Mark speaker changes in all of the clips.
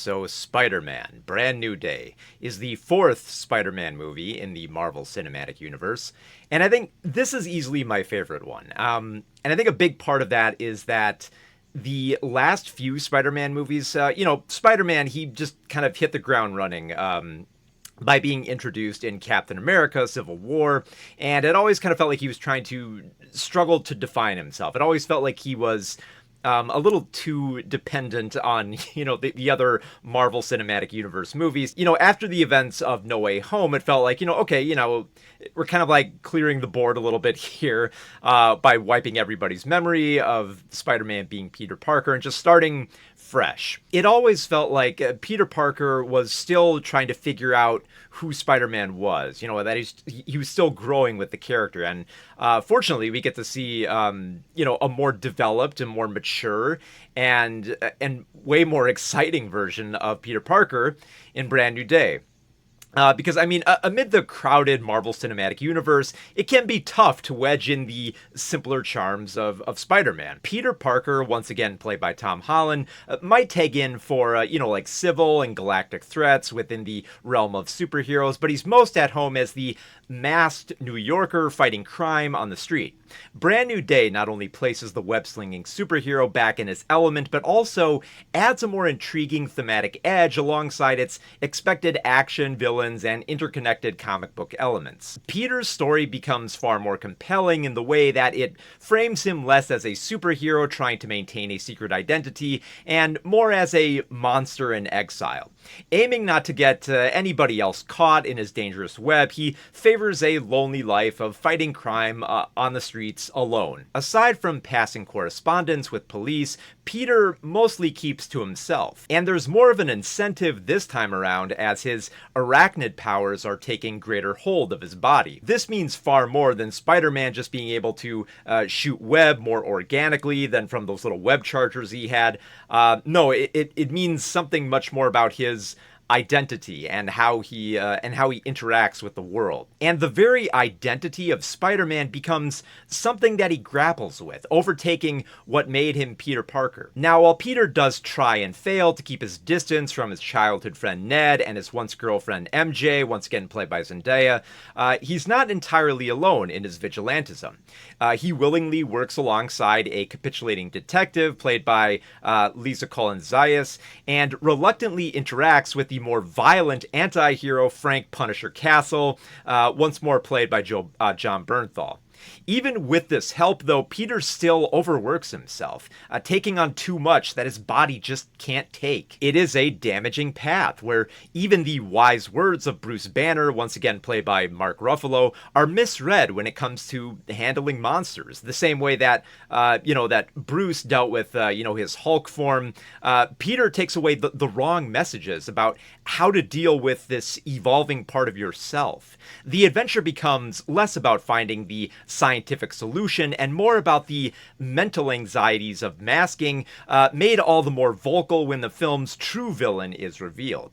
Speaker 1: So Spider-Man: Brand New Day is the fourth Spider-Man movie in the Marvel Cinematic Universe, and I think this is easily my favorite one. And I think a big part of that is that the last few Spider-Man movies, Spider-Man, he just kind of hit the ground running. By being introduced in Captain America: Civil War, and it always kind of felt like he was trying to struggle to define himself. It always felt like he was a little too dependent on, the other Marvel Cinematic Universe movies. After the events of No Way Home, it felt like, we're kind of like clearing the board a little bit here by wiping everybody's memory of Spider-Man being Peter Parker and just starting fresh. It always felt like Peter Parker was still trying to figure out who Spider-Man was, that he was still growing with the character. And fortunately, we get to see, a more developed and more mature and way more exciting version of Peter Parker in Brand New Day. Because, amid the crowded Marvel Cinematic Universe, it can be tough to wedge in the simpler charms of Spider-Man. Peter Parker, once again played by Tom Holland, might tag in for, civil and galactic threats within the realm of superheroes, but he's most at home as the masked New Yorker fighting crime on the street. Brand New Day not only places the web-slinging superhero back in his element, but also adds a more intriguing thematic edge alongside its expected action, villains, and interconnected comic book elements. Peter's story becomes far more compelling in the way that it frames him less as a superhero trying to maintain a secret identity, and more as a monster in exile. Aiming not to get anybody else caught in his dangerous web, he favors a lonely life of fighting crime on the streets alone. Aside from passing correspondence with police, Peter mostly keeps to himself, and there's more of an incentive this time around as his arachnid powers are taking greater hold of his body. This means far more than Spider-Man just being able to shoot web more organically than from those little web chargers he had. No, it means something much more about his identity and how he interacts with the world. And the very identity of Spider-Man becomes something that he grapples with, overtaking what made him Peter Parker. Now, while Peter does try and fail to keep his distance from his childhood friend Ned and his once girlfriend MJ, once again played by Zendaya, he's not entirely alone in his vigilantism. He willingly works alongside a capitulating detective played by Lisa Collins-Zayas, and reluctantly interacts with the more violent anti-hero Frank Punisher Castle, once more played by John Bernthal. Even with this help, though, Peter still overworks himself, taking on too much that his body just can't take. It is a damaging path where even the wise words of Bruce Banner, once again played by Mark Ruffalo, are misread when it comes to handling monsters. The same way that, that Bruce dealt with, his Hulk form, Peter takes away the wrong messages about how to deal with this evolving part of yourself. The adventure becomes less about finding the scientific solution and more about the mental anxieties of masking, made all the more vocal when the film's true villain is revealed.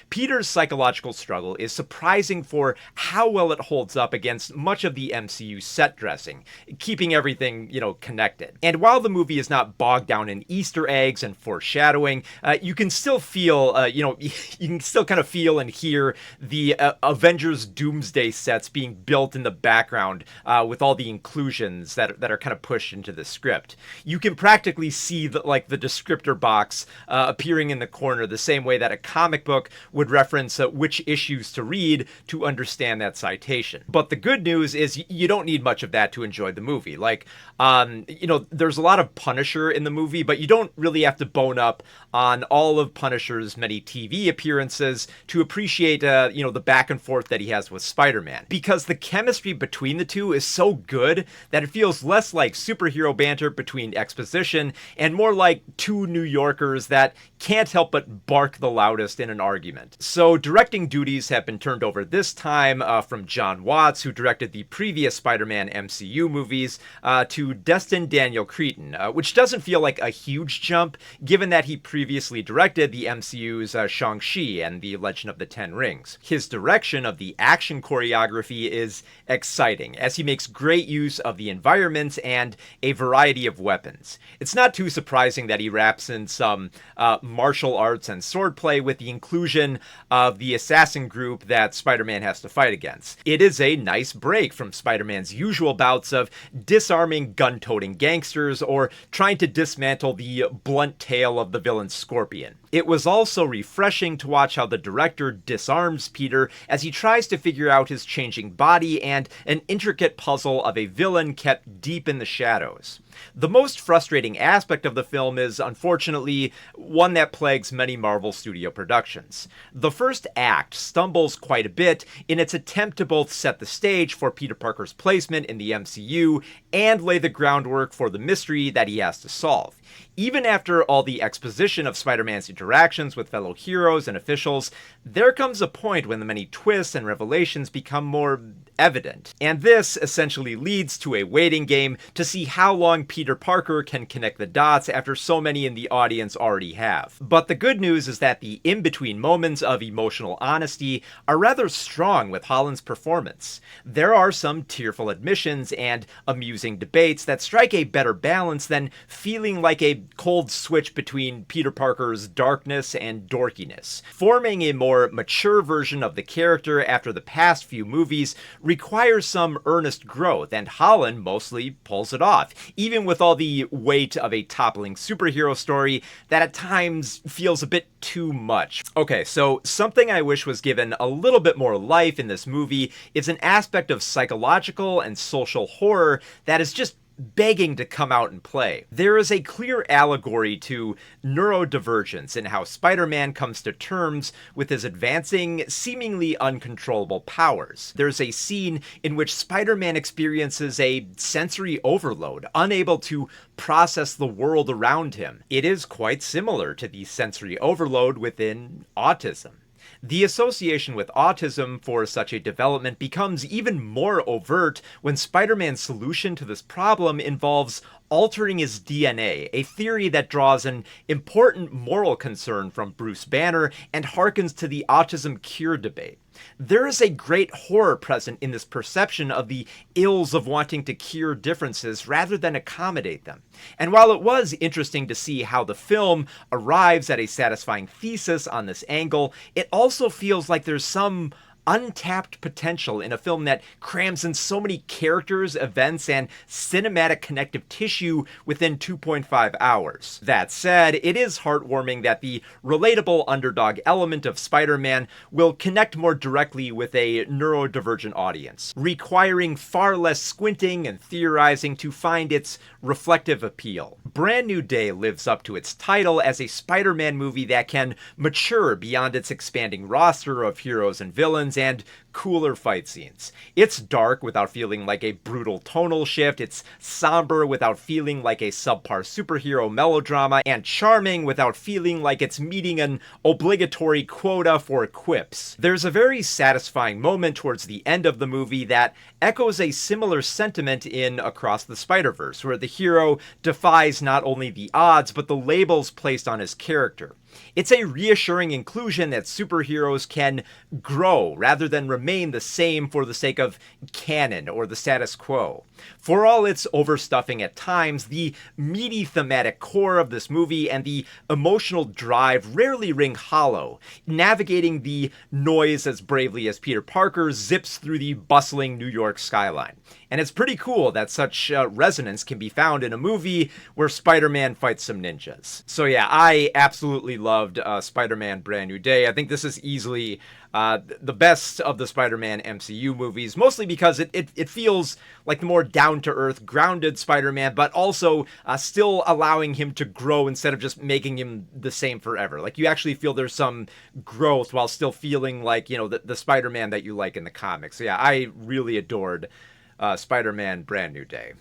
Speaker 1: Peter's psychological struggle is surprising for how well it holds up against much of the MCU set dressing, keeping everything, connected. And while the movie is not bogged down in Easter eggs and foreshadowing, you can still feel, you can still kind of feel and hear the Avengers Doomsday sets being built in the background with all the inclusions that are kind of pushed into the script. You can practically see the descriptor box appearing in the corner the same way that a comic book would reference which issues to read to understand that citation. But the good news is you don't need much of that to enjoy the movie. There's a lot of Punisher in the movie, but you don't really have to bone up on all of Punisher's many TV appearances to appreciate, the back and forth that he has with Spider-Man. Because the chemistry between the two is so good that it feels less like superhero banter between exposition and more like two New Yorkers that can't help but bark the loudest in an argument. So directing duties have been turned over this time from John Watts, who directed the previous Spider-Man MCU movies, to Destin Daniel Cretton, which doesn't feel like a huge jump, given that he previously directed the MCU's Shang-Chi and the Legend of the Ten Rings. His direction of the action choreography is exciting, as he makes great use of the environments and a variety of weapons. It's not too surprising that he wraps in some martial arts and swordplay with the inclusion of the assassin group that Spider-Man has to fight against. It is a nice break from Spider-Man's usual bouts of disarming gun-toting gangsters or trying to dismantle the blunt tail of the villain Scorpion. It was also refreshing to watch how the director disarms Peter as he tries to figure out his changing body and an intricate puzzle of a villain kept deep in the shadows. The most frustrating aspect of the film is, unfortunately, one that plagues many Marvel Studio productions. The first act stumbles quite a bit in its attempt to both set the stage for Peter Parker's placement in the MCU and lay the groundwork for the mystery that he has to solve. Even after all the exposition of Spider-Man's interactions with fellow heroes and officials, there comes a point when the many twists and revelations become more evident. And this essentially leads to a waiting game to see how long Peter Parker can connect the dots after so many in the audience already have. But the good news is that the in-between moments of emotional honesty are rather strong with Holland's performance. There are some tearful admissions and amusing debates that strike a better balance than feeling like a cold switch between Peter Parker's darkness and dorkiness. Forming a more mature version of the character after the past few movies requires some earnest growth, and Holland mostly pulls it off, even with all the weight of a toppling superhero story that at times feels a bit too much. Okay, so something I wish was given a little bit more life in this movie is an aspect of psychological and social horror that is just begging to come out and play. There is a clear allegory to neurodivergence in how Spider-Man comes to terms with his advancing, seemingly uncontrollable powers. There's a scene in which Spider-Man experiences a sensory overload, unable to process the world around him. It is quite similar to the sensory overload within autism. The association with autism for such a development becomes even more overt when Spider-Man's solution to this problem involves altering his DNA, a theory that draws an important moral concern from Bruce Banner and harkens to the autism cure debate. There is a great horror present in this perception of the ills of wanting to cure differences rather than accommodate them. And while it was interesting to see how the film arrives at a satisfying thesis on this angle, it also feels like there's some untapped potential in a film that crams in so many characters, events, and cinematic connective tissue within 2.5 hours. That said, it is heartwarming that the relatable underdog element of Spider-Man will connect more directly with a neurodivergent audience, requiring far less squinting and theorizing to find its reflective appeal. Brand New Day lives up to its title as a Spider-Man movie that can mature beyond its expanding roster of heroes and villains and cooler fight scenes. It's dark without feeling like a brutal tonal shift, it's somber without feeling like a subpar superhero melodrama, and charming without feeling like it's meeting an obligatory quota for quips. There's a very satisfying moment towards the end of the movie that echoes a similar sentiment in Across the Spider-Verse, where the hero defies not only the odds but the labels placed on his character. It's a reassuring inclusion that superheroes can grow rather than remain the same for the sake of canon or the status quo. For all its overstuffing at times, the meaty thematic core of this movie and the emotional drive rarely ring hollow, navigating the noise as bravely as Peter Parker zips through the bustling New York skyline. And it's pretty cool that such resonance can be found in a movie where Spider-Man fights some ninjas. So yeah, I absolutely loved Spider-Man Brand New Day. I think this is easily the best of the Spider-Man MCU movies, mostly because it feels like the more down-to-earth, grounded Spider-Man, but also still allowing him to grow instead of just making him the same forever. Like, you actually feel there's some growth while still feeling like, you know, the Spider-Man that you like in the comics. So yeah, I really adored Spider-Man Brand New Day.